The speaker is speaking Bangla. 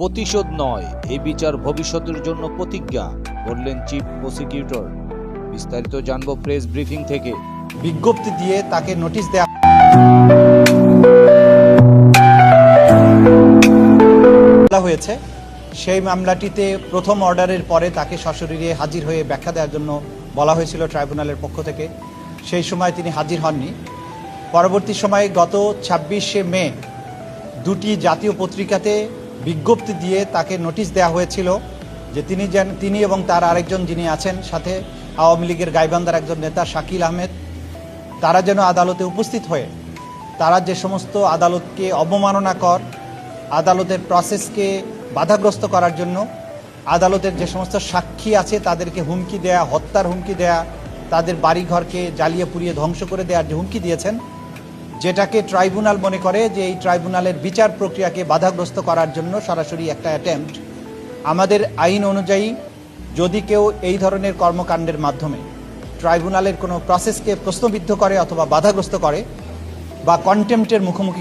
প্রতিশোধ নয়, এই বিচার ভবিষ্যতের জন্য প্রতিজ্ঞা, বললেন চিফ প্রসিকিউটর। বিস্তারিত জানবো প্রেস ব্রিফিং থেকে। বিজ্ঞপ্তি দিয়ে তাকে নোটিশ দেওয়া হয়েছে। সেই মামলাটিতে প্রথম অর্ডারের পরে তাকে সশরীরে হাজির হয়ে ব্যাখ্যা দেওয়ার জন্য বলা হয়েছিল ট্রাইব্যুনালের পক্ষ থেকে। সেই সময় তিনি হাজির হননি। পরবর্তী সময়ে গত 26শে মে দুটি জাতীয় পত্রিকাতে বিজ্ঞপ্তি দিয়ে তাকে নোটিশ দেওয়া হয়েছিল যে তিনি এবং তার আরেকজন যিনি আছেন সাথে আওয়ামী লীগের গাইবান্ধার একজন নেতা শাকিল আহমেদ, তারা যেন আদালতে উপস্থিত হয়ে তারা যে সমস্ত আদালতকে অবমাননাকর, আদালতের প্রসেসকে বাধাগ্রস্ত করার জন্য আদালতের যে সমস্ত সাক্ষী আছে তাদেরকে হুমকি দেয়া, হত্যার হুমকি দেয়া, তাদের বাড়িঘরকে জ্বালিয়ে পুড়িয়ে ধ্বংস করে দেওয়ার যে হুমকি দিয়েছেন, যেটাকে ট্রাইব্যুনাল মনে করে যে এই ট্রাইব্যুনালের বিচার প্রক্রিয়াকে বাধাগ্রস্ত করার জন্য সরাসরি একটা অ্যাটেম্পট। আমাদের আইন অনুযায়ী যদি কেউ এই ধরনের কর্মকাণ্ডের মাধ্যমে ট্রাইব্যুনালের কোনো প্রসেসকে প্রশ্নবিদ্ধ করে অথবা বাধাগ্রস্ত করে বা কন্টেম্পটের মুখোমুখি